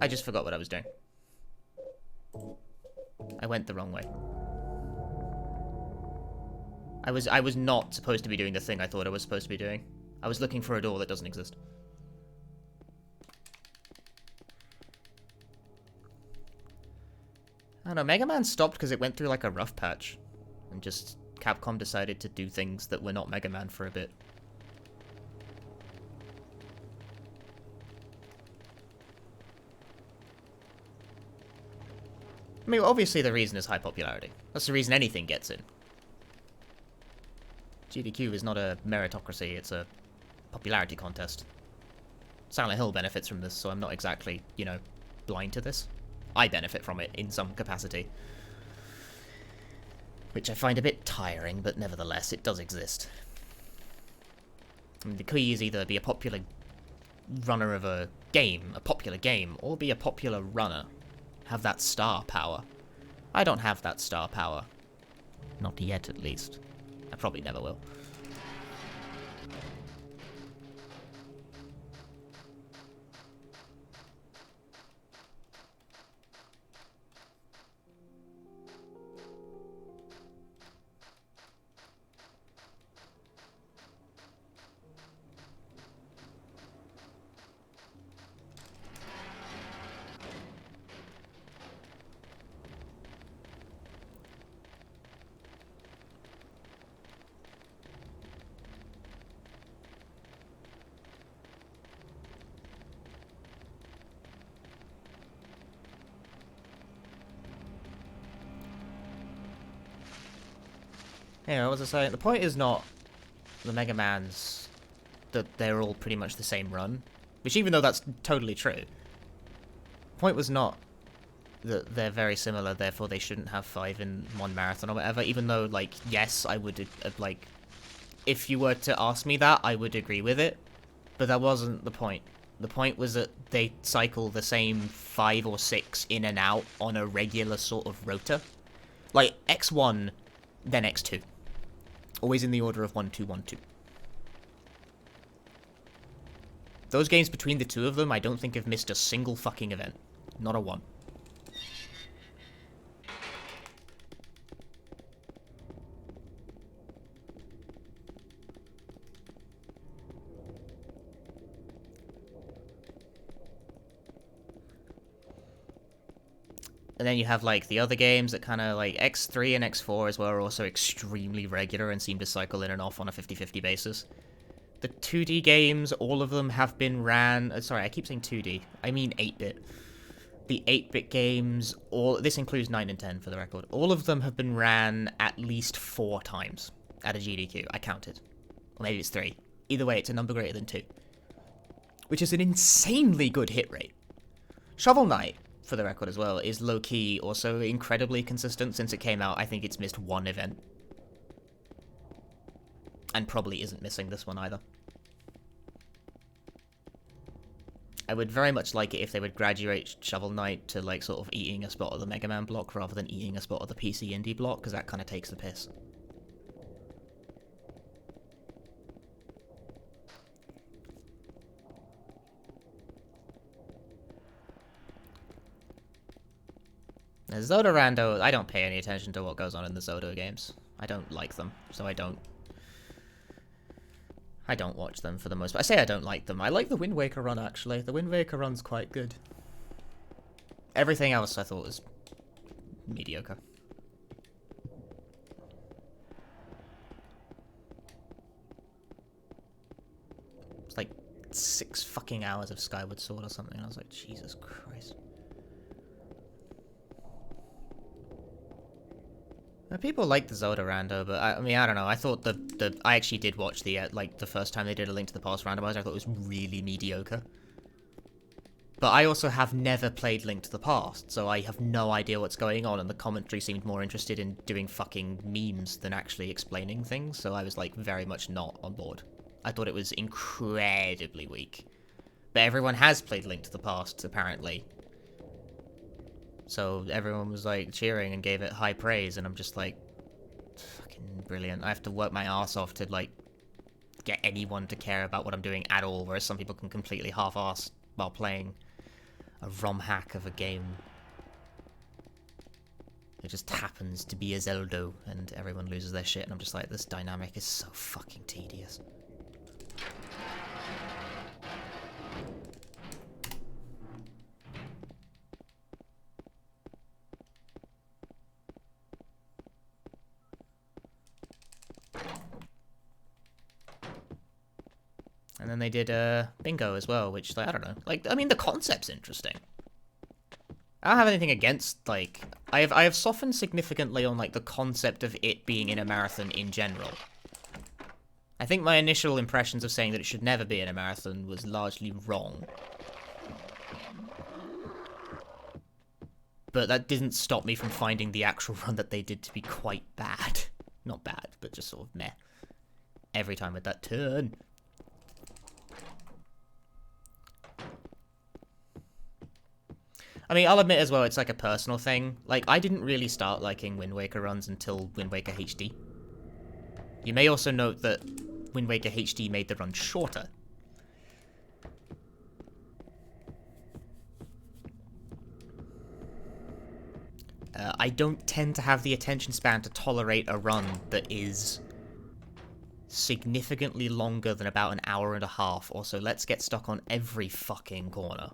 I just forgot what I was doing. I went the wrong way. I was not supposed to be doing the thing I thought I was supposed to be doing. I was looking for a door that doesn't exist. I don't know, Mega Man stopped because it went through like a rough patch. And just Capcom decided to do things that were not Mega Man for a bit. I mean, obviously the reason is high popularity. That's the reason anything gets in. GDQ is not a meritocracy, it's a popularity contest. Silent Hill benefits from this, so I'm not exactly, you know, blind to this. I benefit from it in some capacity. Which I find a bit tiring, but nevertheless, it does exist. I mean, the key is either be a popular runner of a popular game, or be a popular runner. Have that star power. I don't have that star power. Not yet, at least. I probably never will. Anyway, what was I saying? The point is not the Mega Mans that they're all pretty much the same run. Which, even though that's totally true, the point was not that they're very similar, therefore they shouldn't have 5 in one marathon or whatever, even though, like, yes, I would, like, if you were to ask me that, I would agree with it, but that wasn't the point. The point was that they cycle the same 5 or 6 in and out on a regular sort of rota. Like, X1, then X2. Always in the order of 1, 2, 1, 2. Those games between the two of them, I don't think have missed a single fucking event. Not a one. And then you have, like, the other games that kind of, like, X3 and X4 as well are also extremely regular and seem to cycle in and off on a 50-50 basis. The 2D games, all of them have been ran... sorry, I keep saying 2D. I mean 8-bit. The 8-bit games, this includes 9 and 10 for the record, all of them have been ran at least 4 times at a GDQ. I counted. Or maybe it's 3. Either way, it's a number greater than 2. Which is an insanely good hit rate. Shovel Knight, for the record as well, is low-key also incredibly consistent. Since it came out, I think it's missed 1 event. And probably isn't missing this one either. I would very much like it if they would graduate Shovel Knight to, like, sort of eating a spot of the Mega Man block rather than eating a spot of the PC Indie block, because that kind of takes the piss. Zoda Rando, I don't pay any attention to what goes on in the Zoda games. I don't like them, so I don't watch them for the most part. I say I don't like them. I like the Wind Waker run, actually. The Wind Waker run's quite good. Everything else I thought was mediocre. It's like 6 fucking hours of Skyward Sword or something. I was like, Jesus Christ. People like the Zelda rando, but I mean, I don't know. I thought I actually did watch the like the first time they did a Link to the Past randomizer. I thought it was really mediocre. But I also have never played Link to the Past, so I have no idea what's going on, and the commentary seemed more interested in doing fucking memes than actually explaining things, so I was, like, very much not on board. I thought it was incredibly weak. But everyone has played Link to the Past, apparently. So everyone was, like, cheering and gave it high praise, and I'm just like, fucking brilliant. I have to work my ass off to, like, get anyone to care about what I'm doing at all, whereas some people can completely half-ass while playing a ROM hack of a game. It just happens to be a Zelda, and everyone loses their shit, and I'm just like, this dynamic is so fucking tedious. And then they did bingo as well, which, like, I don't know. Like, I mean, the concept's interesting. I don't have anything against, like... I have softened significantly on, like, the concept of it being in a marathon in general. I think my initial impressions of saying that it should never be in a marathon was largely wrong. But that didn't stop me from finding the actual run that they did to be quite bad. Not bad, but just sort of meh. Every time with that turn. I mean, I'll admit as well, it's like a personal thing. Like, I didn't really start liking Wind Waker runs until Wind Waker HD. You may also note that Wind Waker HD made the run shorter. I don't tend to have the attention span to tolerate a run that is significantly longer than about an hour and a half, or so let's get stuck on every fucking corner.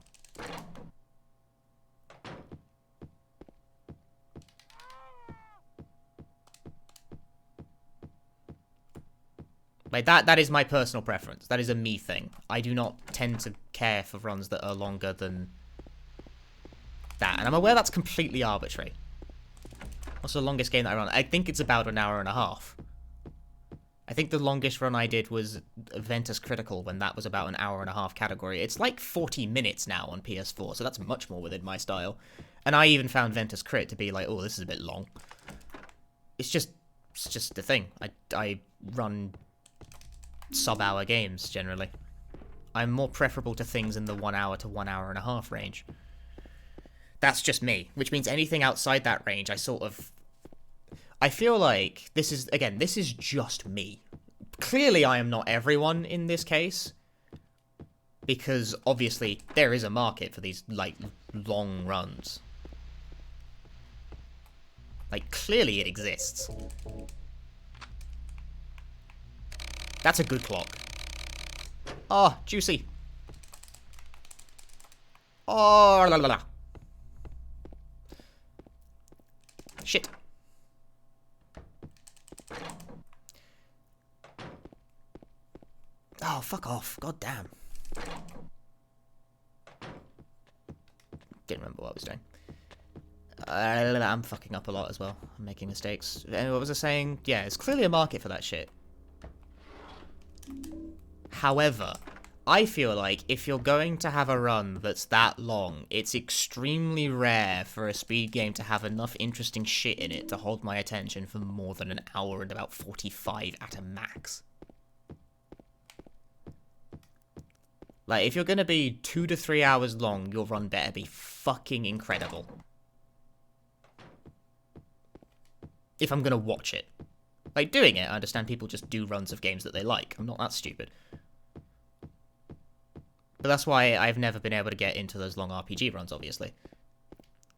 Like, that is my personal preference. That is a me thing. I do not tend to care for runs that are longer than that. And I'm aware that's completely arbitrary. What's the longest game that I run? I think it's about an hour and a half. I think the longest run I did was Ventus Critical, when that was about an hour and a half category. It's like 40 minutes now on PS4, so that's much more within my style. And I even found Ventus Crit to be like, oh, this is a bit long. It's just the thing. I run sub-hour games, generally. I'm more preferable to things in the 1 hour to 1 hour and a half range. That's just me, which means anything outside that range, I feel like this is just me. Clearly, I am not everyone in this case, because obviously there is a market for these, like, long runs. Like, clearly it exists. That's a good clock. Oh, juicy. Oh, la la la. Shit. Oh, fuck off. God damn. Didn't remember what I was doing. I'm fucking up a lot as well. I'm making mistakes. What was I saying? Yeah, it's clearly a market for that shit. However, I feel like if you're going to have a run that's that long, it's extremely rare for a speed game to have enough interesting shit in it to hold my attention for more than an hour and about 45 at a max. Like, if you're gonna be 2 to 3 hours long, your run better be fucking incredible. If I'm gonna watch it. Like, doing it, I understand people just do runs of games that they like. I'm not that stupid. But that's why I've never been able to get into those long RPG runs, obviously.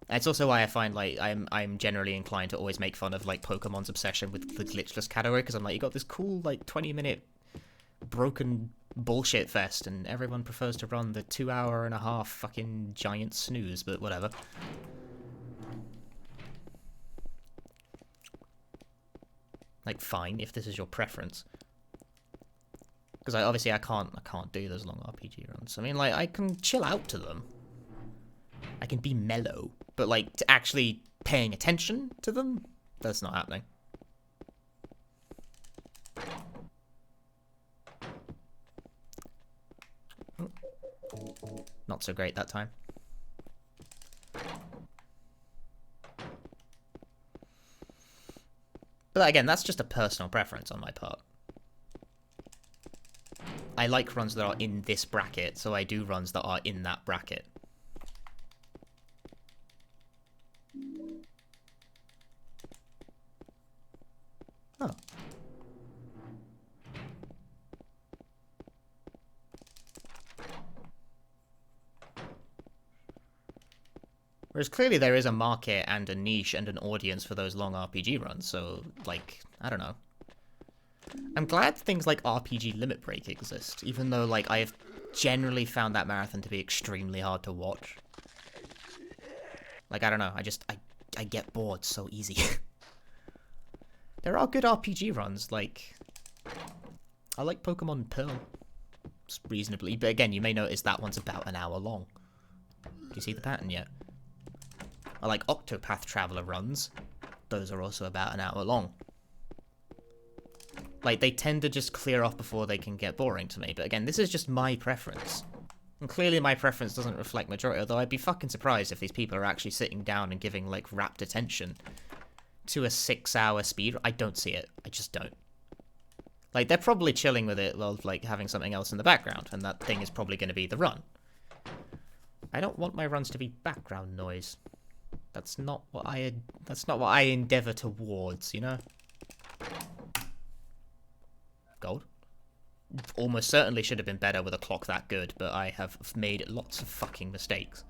And it's also why I find, like, I'm generally inclined to always make fun of, like, Pokemon's obsession with the glitchless category, because I'm like, you got this cool, like, 20-minute broken bullshit fest, and everyone prefers to run the 2 hour and a half fucking giant snooze, but whatever. Like, fine, if this is your preference. Because obviously I can't do those long RPG runs. I mean, like, I can chill out to them. I can be mellow. But, like, to actually paying attention to them, that's not happening. Not so great that time. But again, that's just a personal preference on my part. I like runs that are in this bracket, so I do runs that are in that bracket. Oh. Whereas clearly there is a market and a niche and an audience for those long RPG runs, so, like, I don't know. I'm glad things like RPG Limit Break exist, even though, like, I have generally found that marathon to be extremely hard to watch. Like, I don't know, I get bored so easy. There are good RPG runs, like, I like Pokemon Pearl. It's reasonably, but again, you may notice that one's about an hour long. Do you see the pattern yet? I like Octopath Traveler runs. Those are also about an hour long. Like, they tend to just clear off before they can get boring to me. But again, this is just my preference. And clearly my preference doesn't reflect majority, although I'd be fucking surprised if these people are actually sitting down and giving, like, rapt attention to a 6-hour speed. I don't see it. I just don't. Like, they're probably chilling with it while, like, having something else in the background, and that thing is probably going to be the run. I don't want my runs to be background noise. That's not what I endeavor towards, you know? Gold. Almost certainly should have been better with a clock that good, but I have made lots of fucking mistakes.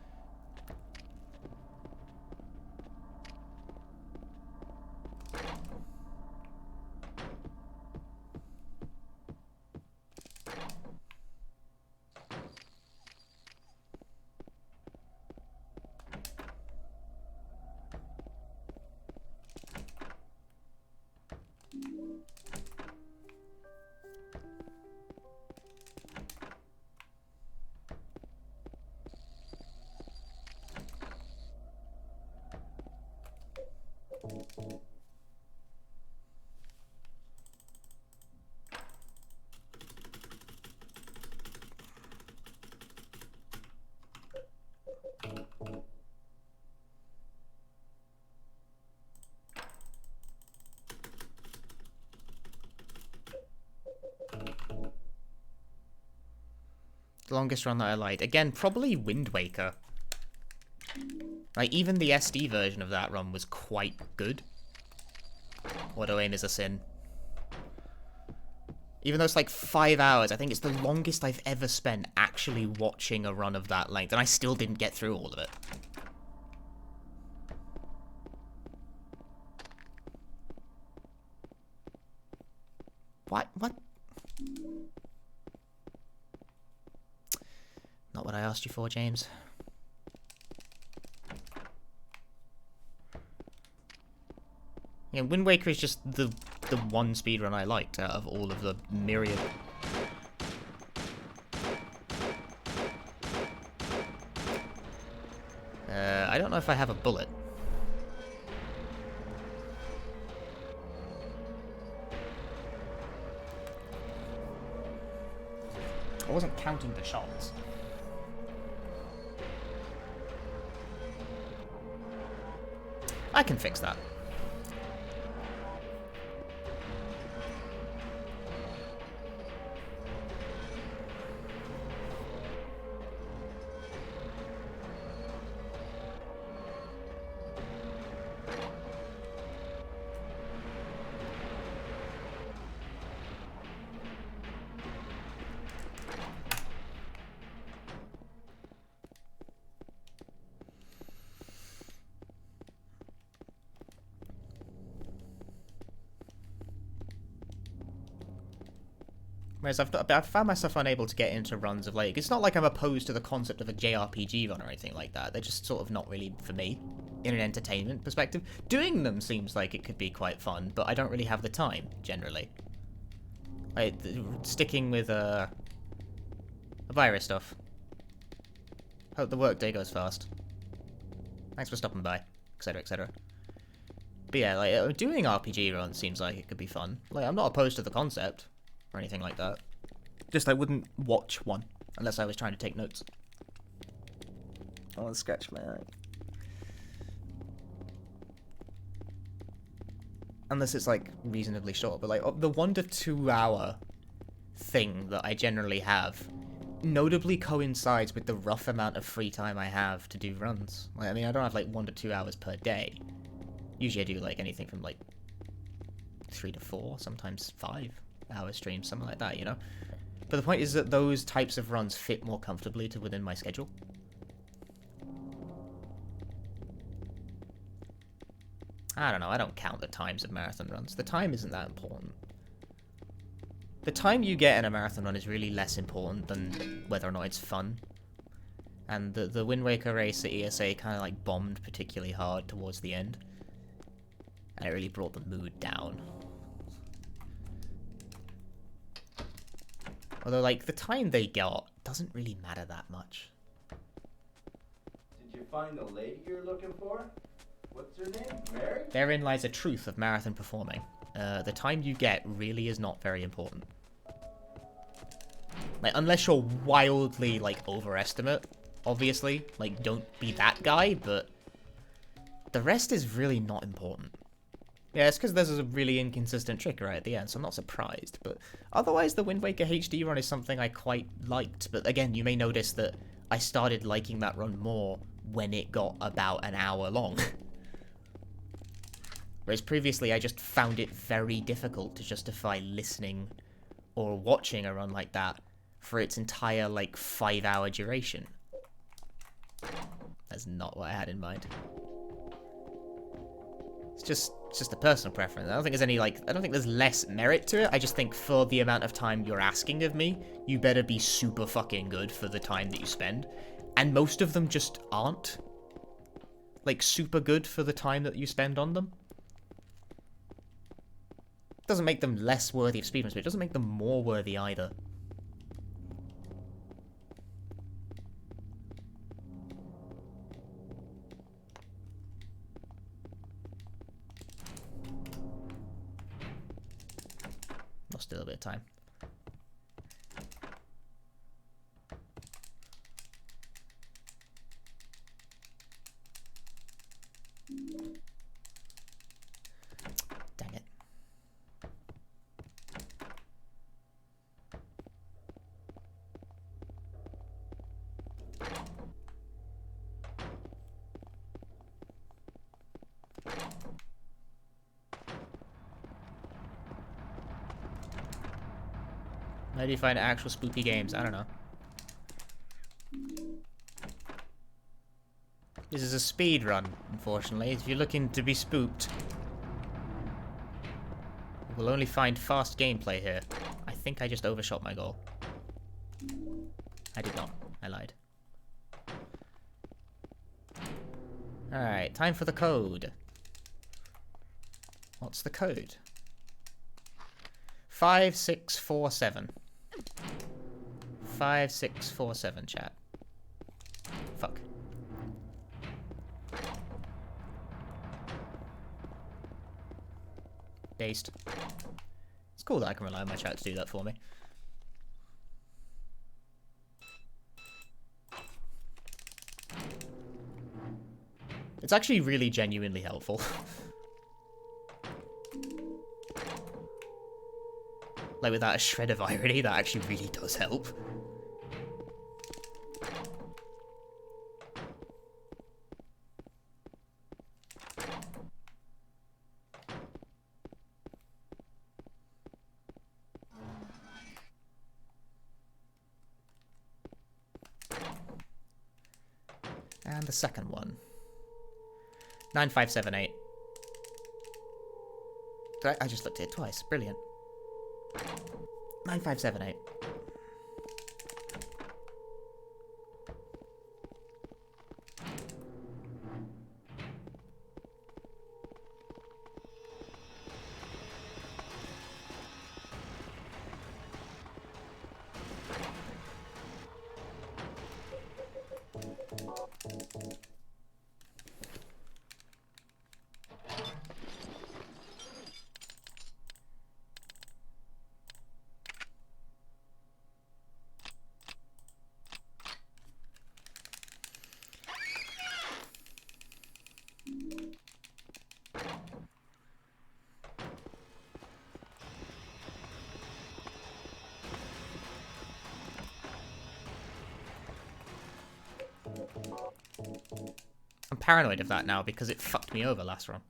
The longest run that I liked. Again, probably Wind Waker. Like, even the SD version of that run was quite good. Auto-aim is a sin. Even though it's like 5 hours, I think it's the longest I've ever spent actually watching a run of that length, and I still didn't get through all of it. What? Not what I asked you for, James. Yeah, Wind Waker is just the one speedrun I liked out of all of the myriad. I don't know if I have a bullet. I wasn't counting the shots. I can fix that. Whereas I've found myself unable to get into runs of, like, it's not like I'm opposed to the concept of a JRPG run or anything like that. They're just sort of not really for me in an entertainment perspective. Doing them seems like it could be quite fun, but I don't really have the time, generally. Like, sticking with, virus stuff. Hope the workday goes fast. Thanks for stopping by, etc, etc. But yeah, like, doing RPG runs seems like it could be fun. Like, I'm not opposed to the concept or anything like that. Just I wouldn't watch one unless I was trying to take notes. I want to scratch my eye. Unless it's like reasonably short, but like the 1 to 2 hour thing that I generally have notably coincides with the rough amount of free time I have to do runs. Like, I mean, I don't have like 1 to 2 hours per day. Usually I do like anything from like 3 to 4, sometimes 5-hour streams, something like that, you know? But the point is that those types of runs fit more comfortably to within my schedule. I don't know, I don't count the times of marathon runs. The time isn't that important. The time you get in a marathon run is really less important than whether or not it's fun. And the Wind Waker race at ESA kind of like bombed particularly hard towards the end. And it really brought the mood down. Although, like, the time they got doesn't really matter that much. Did you find the lady you're looking for? What's her name? Mary? Therein lies a truth of marathon performing. The time you get really is not very important. Like, unless you're wildly, like, overestimate, obviously. Like, don't be that guy, but the rest is really not important. Yeah, it's because there's a really inconsistent trick right at the end, so I'm not surprised. But otherwise, the Wind Waker HD run is something I quite liked. But again, you may notice that I started liking that run more when it got about an hour long. Whereas previously, I just found it very difficult to justify listening or watching a run like that for its entire, like, 5-hour duration. That's not what I had in mind. It's just a personal preference. I don't think there's any, like, I don't think there's less merit to it. I just think for the amount of time you're asking of me, you better be super fucking good for the time that you spend. And most of them just aren't. Like, super good for the time that you spend on them. Doesn't make them less worthy of speedruns, but it doesn't make them more worthy either. Lost a little bit of time. Dang it. How do you find actual spooky games? I don't know. This is a speed run, unfortunately. If you're looking to be spooked, you will only find fast gameplay here. I think I just overshot my goal. I did not. I lied. Alright, time for the code. What's the code? 5647. 5647, chat. Fuck. Based. It's cool that I can rely on my chat to do that for me. It's actually really genuinely helpful. Like, without a shred of irony, that actually really does help. And the second one. 9578. I just looked at it twice. Brilliant. 9578. I'm paranoid of that now because it fucked me over last run.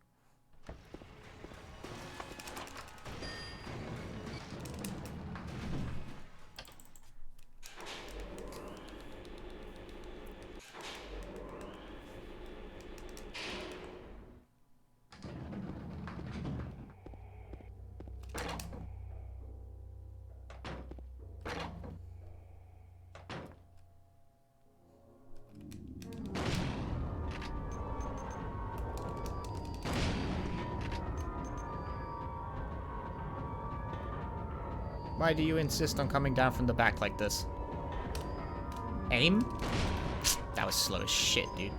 Why do you insist on coming down from the back like this? Aim? That was slow as shit, dude.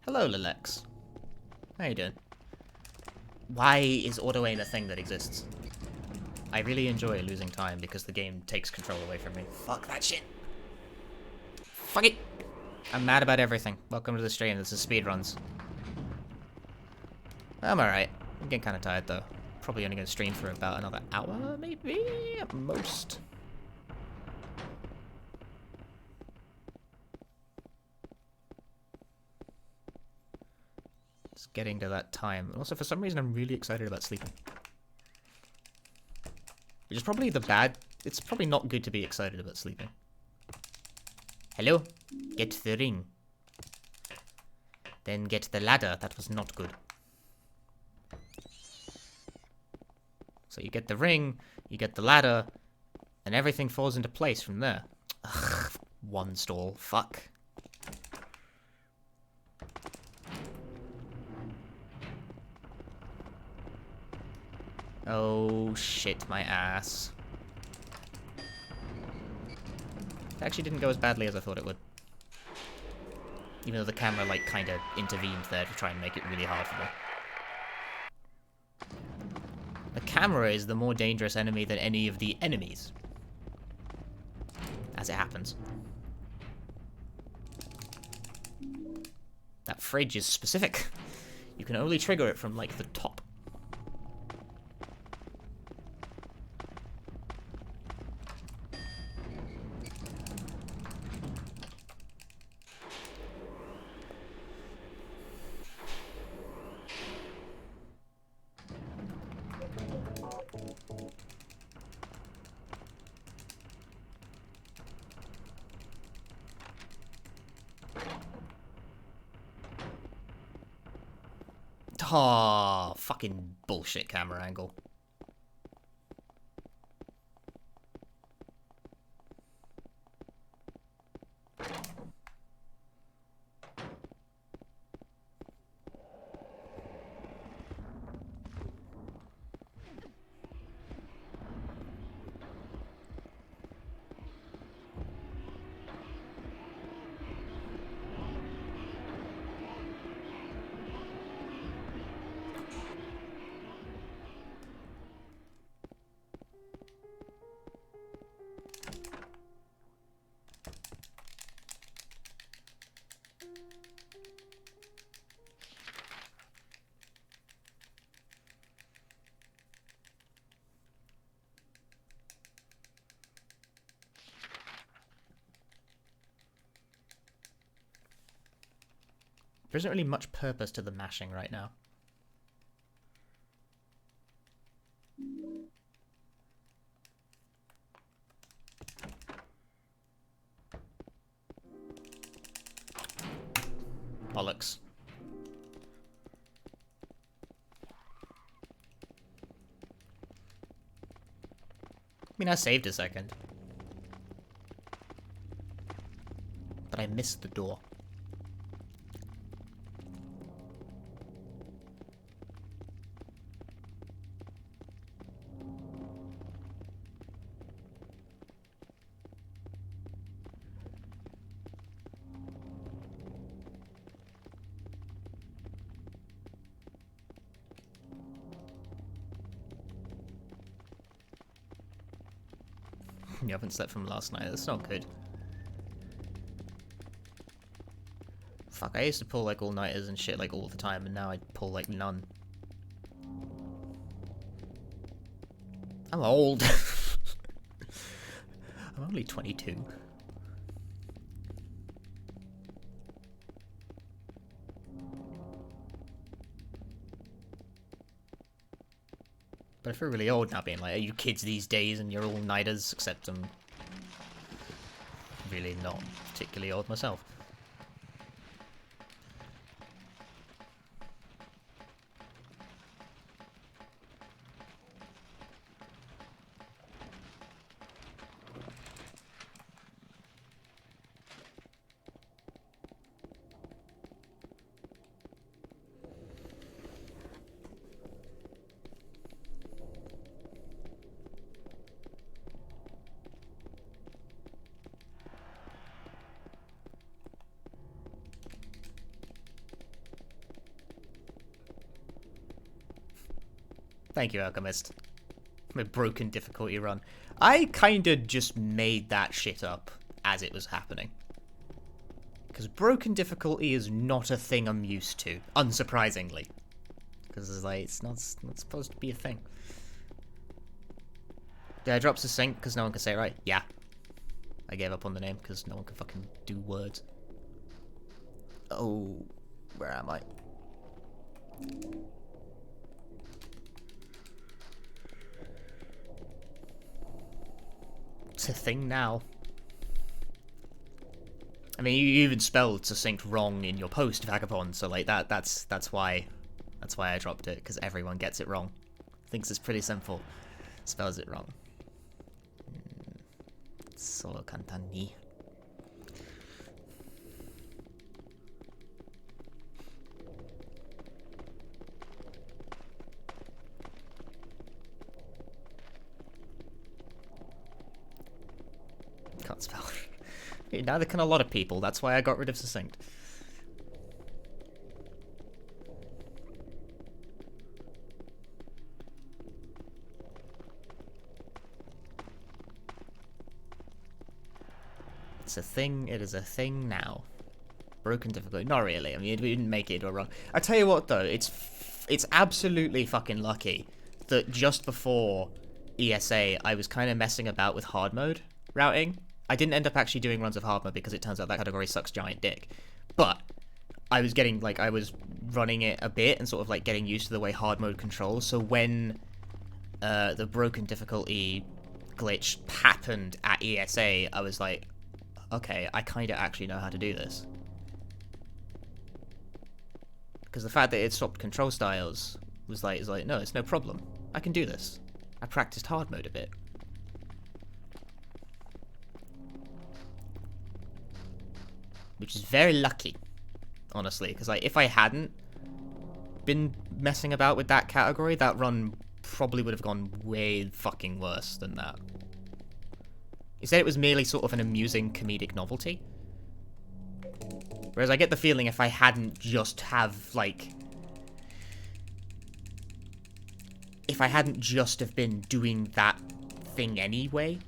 Hello, Lilex. How you doing? Why is auto-aim a thing that exists? I really enjoy losing time because the game takes control away from me. Fuck that shit. Fuck it. I'm mad about everything. Welcome to the stream. This is speedruns. I'm alright. I'm getting kind of tired though. Probably only going to stream for about another hour, maybe? At most. It's getting to that time. Also, for some reason, I'm really excited about sleeping. Which is probably the bad... It's probably not good to be excited about sleeping. Hello? Get the ring. Then get the ladder. That was not good. So you get the ring, you get the ladder, and everything falls into place from there. Ugh, one stall. Fuck. Oh, shit, my ass. It actually didn't go as badly as I thought it would. Even though the camera, like, kind of intervened there to try and make it really hard for me. The camera is the more dangerous enemy than any of the enemies. As it happens. That fridge is specific. You can only trigger it from, like, the top. Oh, fucking bullshit camera angle. There isn't really much purpose to the mashing right now. Bollocks. I mean, I saved a second. But I missed the door. You haven't slept from last night. That's not good. Fuck, I used to pull like all-nighters and shit like all the time, and now I pull like none. I'm old. I'm only 22. But I feel really old now being like, are you kids these days and you're all nighters, except I'm really not particularly old myself. Thank you, Alchemist. My broken difficulty run. I kinda just made that shit up as it was happening. Because broken difficulty is not a thing I'm used to, unsurprisingly. Because it's like, it's not supposed to be a thing. Did I drop succinct because no one can say it right? Yeah. I gave up on the name because no one can fucking do words. Oh, where am I? It's a thing now. I mean, you even spelled succinct wrong in your post, Vagabond. So like that's why I dropped it, because everyone gets it wrong. Thinks it's pretty simple. Spells it wrong. Solo kantan ni. Can't spell. Neither can a lot of people. That's why I got rid of succinct. It's a thing. It is a thing now. Broken difficulty. Not really. I mean, we didn't make it into a run. I tell you what, though, it's absolutely fucking lucky that just before ESA, I was kind of messing about with hard mode routing. I didn't end up actually doing runs of hard mode because it turns out that category sucks giant dick. But I was getting, like, I was running it a bit and sort of, like, getting used to the way hard mode controls. So when the broken difficulty glitch happened at ESA, I was like, okay, I kind of actually know how to do this. Because the fact that it stopped control styles was like, no, it's no problem. I can do this. I practiced hard mode a bit. Which is very lucky, honestly, because like if I hadn't been messing about with that category, that run probably would have gone way fucking worse than that. You said it was merely sort of an amusing comedic novelty. Whereas I get the feeling if I hadn't just have, like... If I hadn't just have been doing that thing anyway,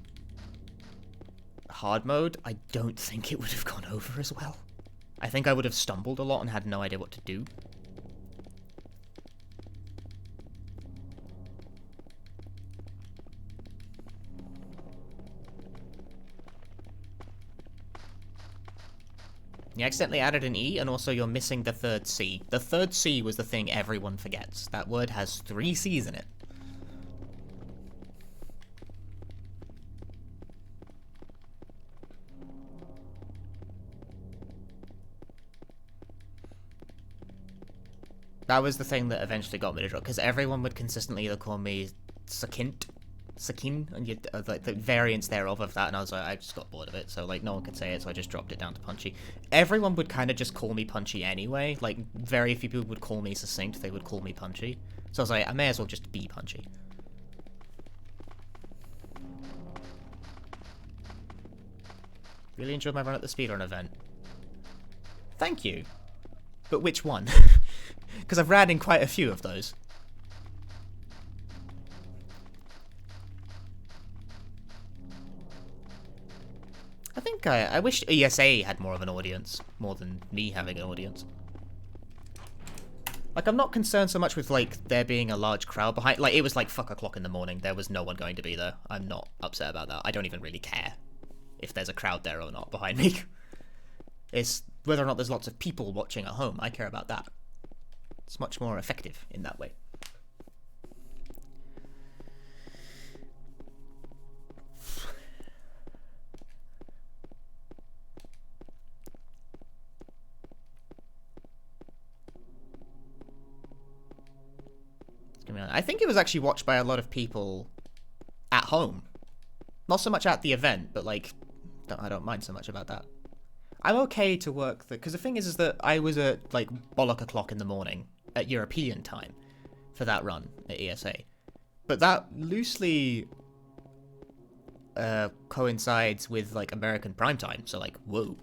hard mode, I don't think it would have gone over as well. I think I would have stumbled a lot and had no idea what to do. You accidentally added an E, and also you're missing the third C. The third C was the thing everyone forgets. That word has 3 C's in it. That was the thing that eventually got me to drop, because everyone would consistently either call me Sakint, Sakin, and like the variants thereof of that, and I was like, I just got bored of it, so like no one could say it, so I just dropped it down to Punchy. Everyone would kind of just call me Punchy anyway, like very few people would call me Succinct, they would call me Punchy. So I was like, I may as well just be Punchy. Really enjoyed my run at the speedrun event. Thank you. But which one? Because I've ran in quite a few of those. I think I wish ESA had more of an audience, more than me having an audience. Like, I'm not concerned so much with, like, there being a large crowd behind. Like, it was like fuck o'clock in the morning. There was no one going to be there. I'm not upset about that. I don't even really care if there's a crowd there or not behind me. It's whether or not there's lots of people watching at home. I care about that. It's much more effective in that way. be honest. I think it was actually watched by a lot of people at home. Not so much at the event, but like, I don't mind so much about that. I'm okay to work because the thing is that I was at like bollock o'clock in the morning at European time for that run at ESA, but that loosely coincides with like American prime time. So like, whoa.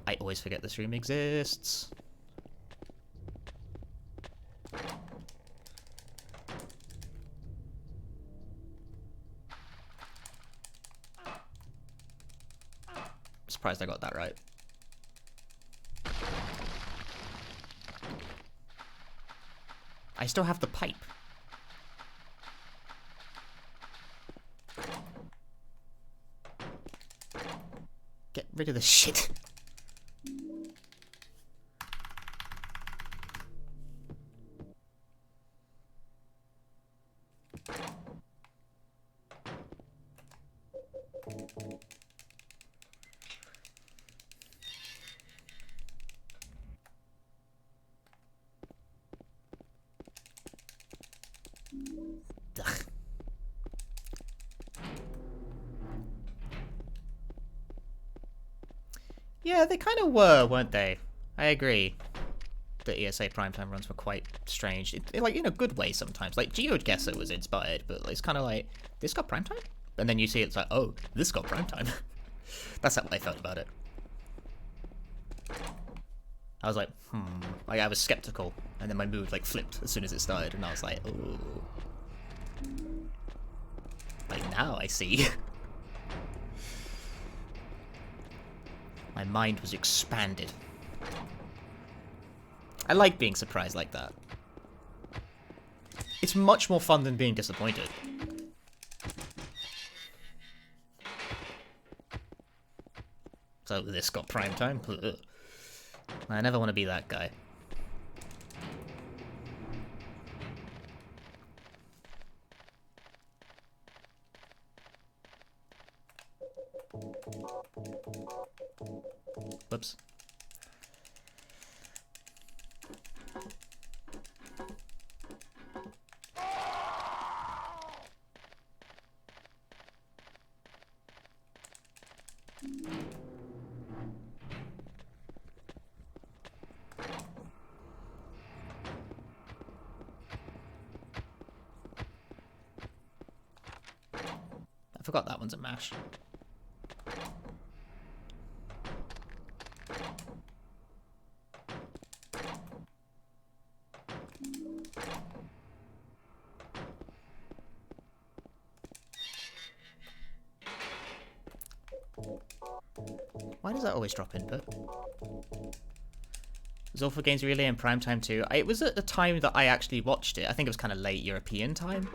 I always forget this room exists. Surprised I got that right. I still have the pipe. Get rid of this shit. Ugh. Yeah, they kind of were, weren't they? I agree. The ESA primetime runs were quite strange. Like, in a good way sometimes. Like, GeoGuessr was inspired, but it's kind of like, this got primetime? And then you see it's like, oh, this got primetime. That's how I felt about it. I was like, Like, I was skeptical, and then my mood, like, flipped as soon as it started, and I was like, oh. Like, now I see. My mind was expanded. I like being surprised like that. It's much more fun than being disappointed. So this got prime time? Ugh. I never want to be that guy. Whoops. I forgot that one's a mash. Why does that always drop input? Zolfa Games Relay in prime time too. It was at the time that I actually watched it. I think it was kind of late European time,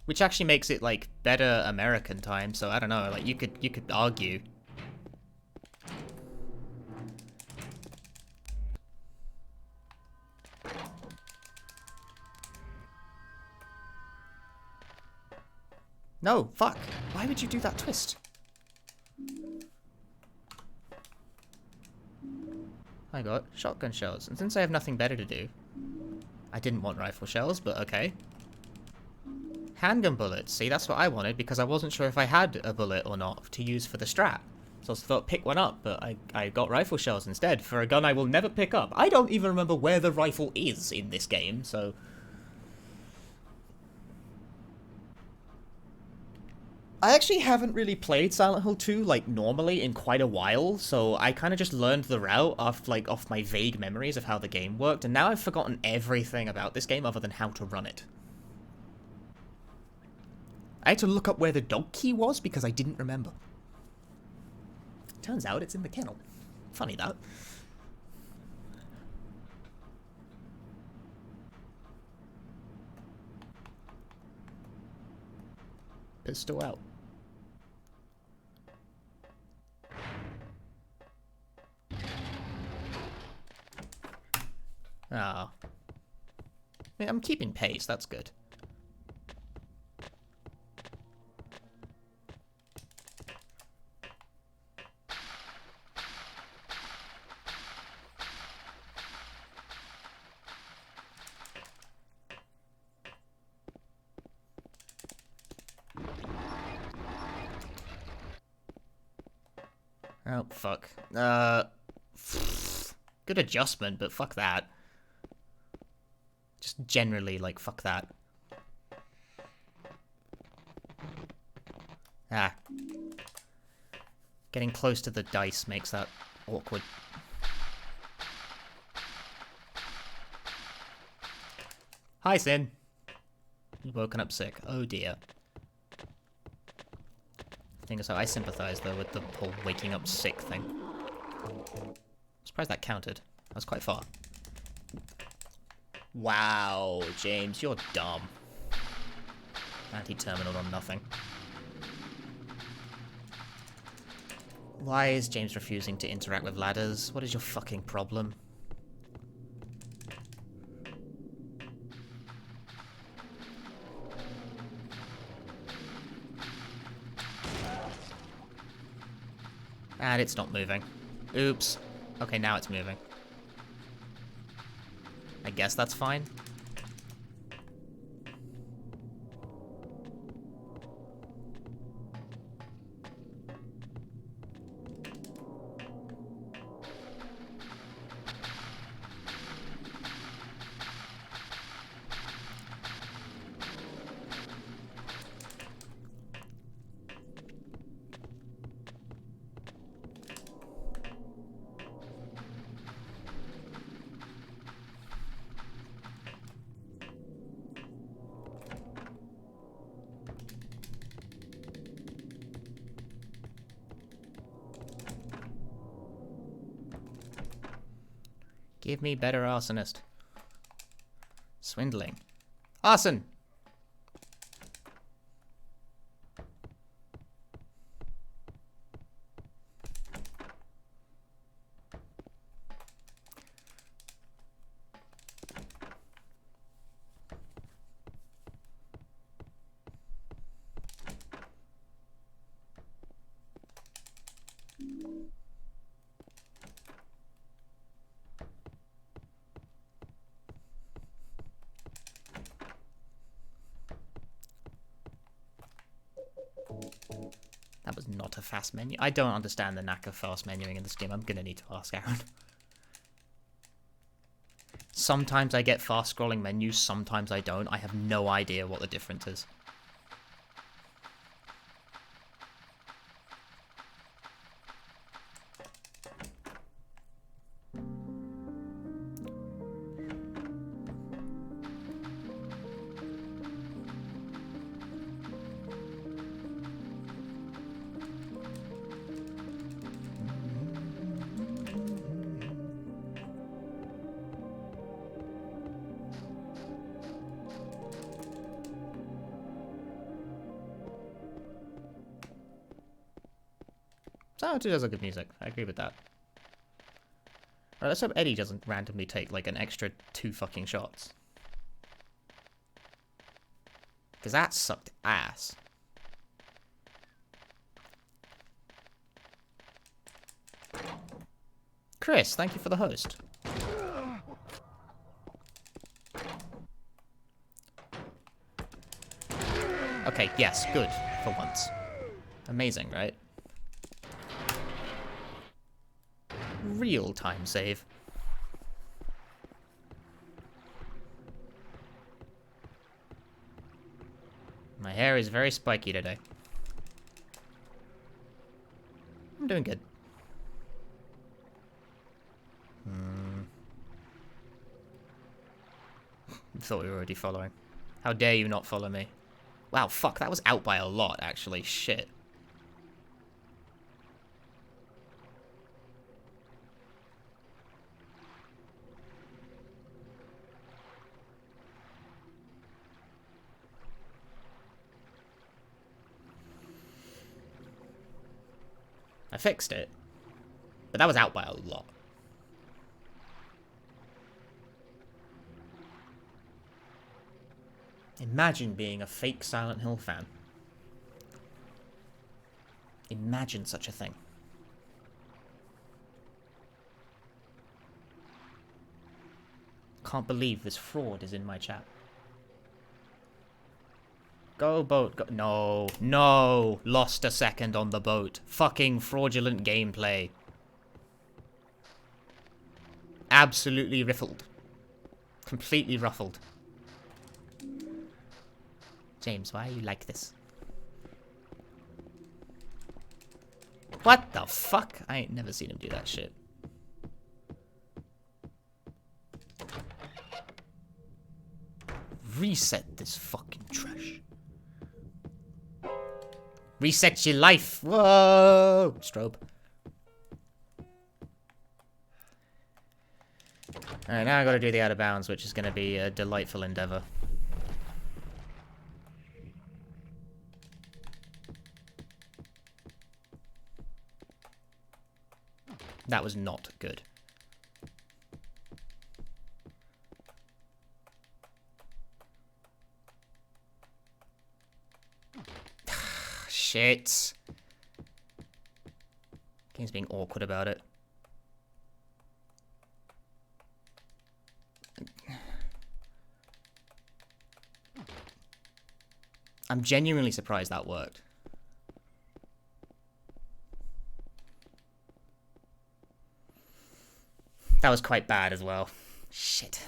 which actually makes it like better American time. So I don't know. Like you could argue. No, fuck. Why would you do that twist? I got shotgun shells, and since I have nothing better to do, I didn't want rifle shells, but okay. Handgun bullets. See, that's what I wanted, because I wasn't sure if I had a bullet or not to use for the strat. So I thought pick one up, but I got rifle shells instead, for a gun I will never pick up. I don't even remember where the rifle is in this game, so... I actually haven't really played Silent Hill 2, like, normally in quite a while, so I kind of just learned the route off my vague memories of how the game worked, and now I've forgotten everything about this game other than how to run it. I had to look up where the dog key was because I didn't remember. Turns out it's in the kennel. Funny that. Pistol out. Ah. I mean, I'm keeping pace, that's good. Oh, fuck. Good adjustment, but fuck that. Just generally, like, fuck that. Ah. Getting close to the dice makes that awkward. Hi, Sin. You've woken up sick. Oh, dear. Thing is, I sympathize, though, with the whole waking up sick thing. I'm surprised that counted. That was quite far. Wow, James, you're dumb. Anti-terminal on nothing. Why is James refusing to interact with ladders? What is your fucking problem? And it's not moving. Oops. Okay, now it's moving. I guess that's fine. Give me better arsonist. Swindling. Arson! That was not a fast menu. I don't understand the knack of fast menuing in this game. I'm gonna need to ask Aaron. Sometimes I get fast scrolling menus, sometimes I don't. I have no idea what the difference is. Sound 2 does have good music. I agree with that. Right, let's hope Eddie doesn't randomly take like an extra 2 fucking shots. Because that sucked ass. Chris, thank you for the host. Okay, yes, good, for once. Amazing, right? Real time save. My hair is very spiky today. I'm doing good. Thought we were already following. How dare you not follow me? Wow, fuck, that was out by a lot, actually. Shit. I fixed it. But that was out by a lot. Imagine being a fake Silent Hill fan. Imagine such a thing. Can't believe this fraud is in my chat. Go, boat. Go. No. No. Lost a second on the boat. Fucking fraudulent gameplay. Absolutely riffled. Completely ruffled. James, why are you like this? What the fuck? I ain't never seen him do that shit. Reset this fucking trash. Reset your life. Whoa! Strobe. Alright, now I gotta do the out of bounds, which is gonna be a delightful endeavor. That was not good. Shit. Game's being awkward about it. I'm genuinely surprised that worked. That was quite bad as well. Shit.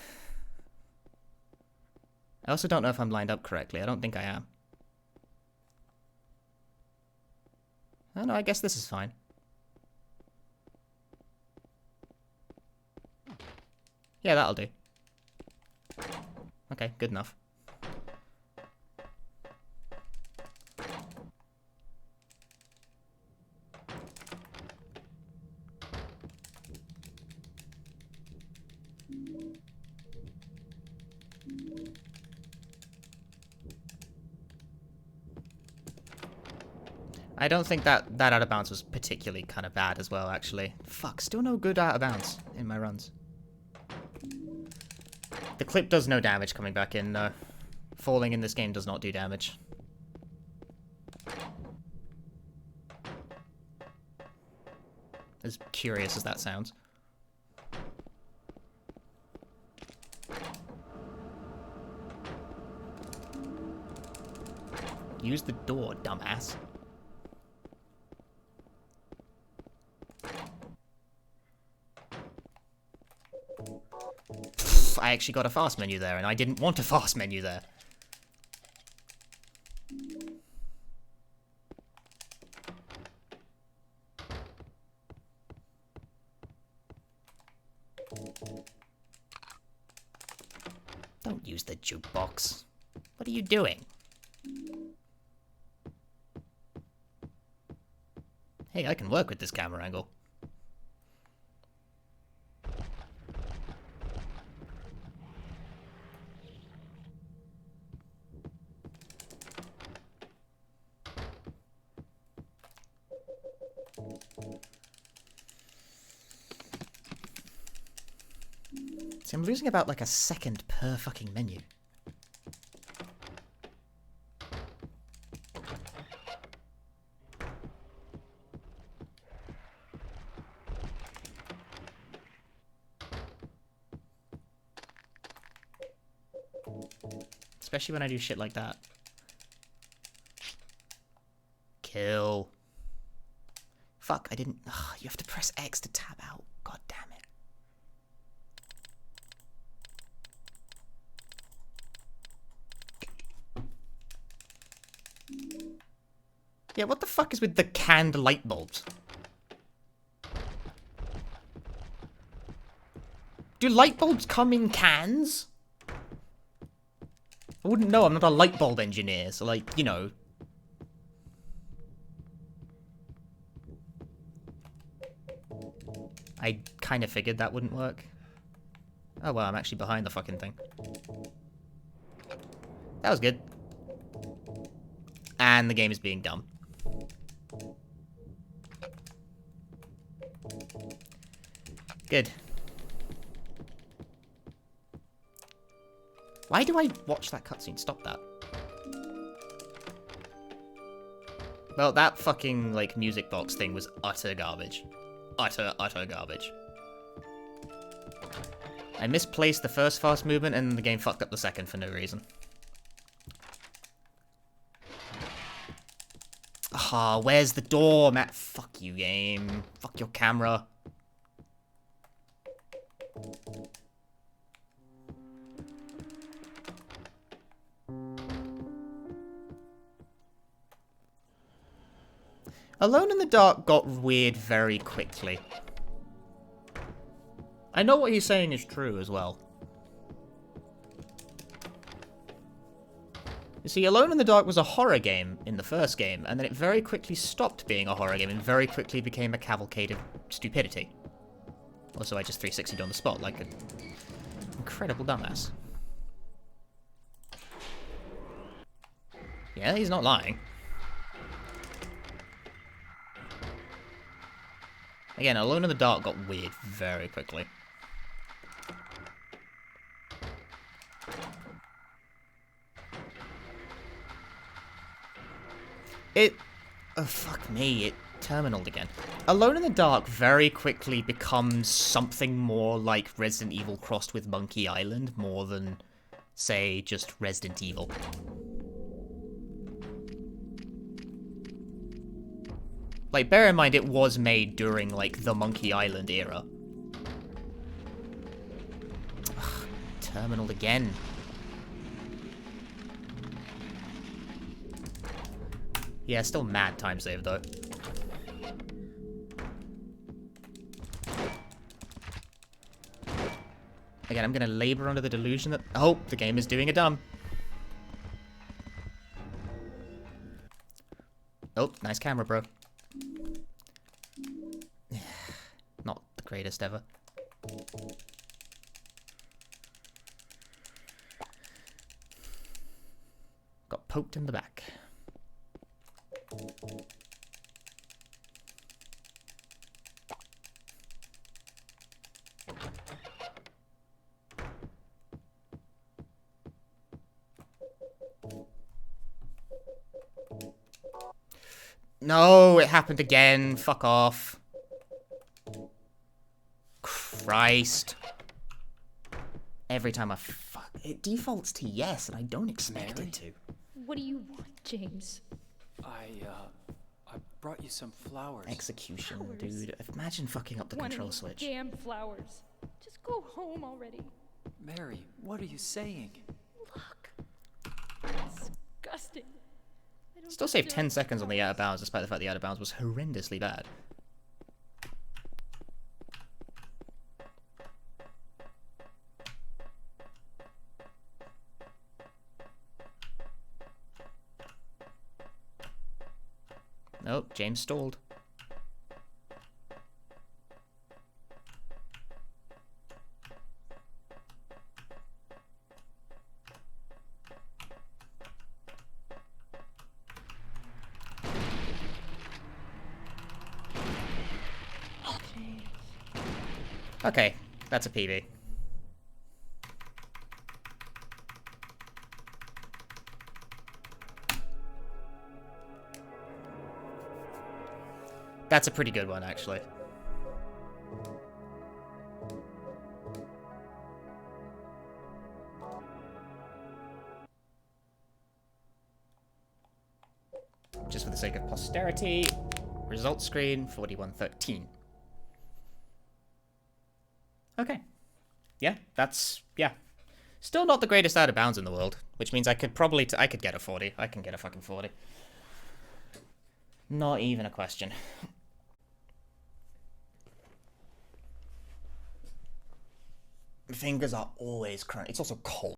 I also don't know if I'm lined up correctly. I don't think I am. Oh no, I guess this is fine. Yeah, that'll do. Okay, good enough. I don't think that out of bounds was particularly kind of bad as well, actually. Fuck, still no good out of bounds in my runs. The clip does no damage coming back in, though. Falling in this game does not do damage. As curious as that sounds. Use the door, dumbass. I actually got a fast menu there, and I didn't want a fast menu there. Don't use the jukebox. What are you doing? Hey, I can work with this camera angle. See, I'm losing about like a second per fucking menu. Especially when I do shit like that. Kill. Fuck, I didn't... Ugh, you have to press X to tab out. God damn it. Yeah, what the fuck is with the canned light bulbs? Do light bulbs come in cans? I wouldn't know, I'm not a light bulb engineer, so like, you know. I kind of figured that wouldn't work. Oh well, I'm actually behind the fucking thing. That was good. And the game is being dumb. Good. Why do I watch that cutscene? Stop that. Well, that fucking, like, music box thing was utter garbage. Utter garbage. I misplaced the first fast movement and the game fucked up the second for no reason. Ah, where's the door, Matt? Fuck you, game. Fuck your camera. Alone in the Dark got weird very quickly. I know what he's saying is true as well. You see, Alone in the Dark was a horror game in the first game, and then it very quickly stopped being a horror game and very quickly became a cavalcade of stupidity. Also, I just 360'd on the spot like an incredible dumbass. Yeah, he's not lying. Again, Alone in the Dark got weird very quickly. Oh, fuck me, it terminaled again. Alone in the Dark very quickly becomes something more like Resident Evil crossed with Monkey Island, more than, say, just Resident Evil. Like, bear in mind, it was made during, like, the Monkey Island era. Ugh, terminaled again. Yeah, still mad time save, though. Again, I'm gonna labor under the delusion that... Oh, the game is doing a dumb. Oh, nice camera, bro. Not the greatest ever. Got poked in the back. No, it happened again. Fuck off. Christ. Every time I fuck... It defaults to yes, and I don't expect it to. What do you want, James? I brought you some flowers. Execution, Flowers? dude. Imagine fucking up the One of control these switch. Damn flowers. Just go home already. Mary, what are you saying? Look. Disgusting. I don't Still saved 10 deserve seconds on the out of flowers. bounds, despite the fact the out of bounds was horrendously bad. Nope, James stalled. Okay, that's a PB. That's a pretty good one, actually. Just for the sake of posterity, result screen 4113. Okay. Yeah, that's, yeah. Still not the greatest out of bounds in the world, which means I could probably, I could get a 40. I can get a fucking 40. Not even a question. Fingers are always crunchy. It's also cold.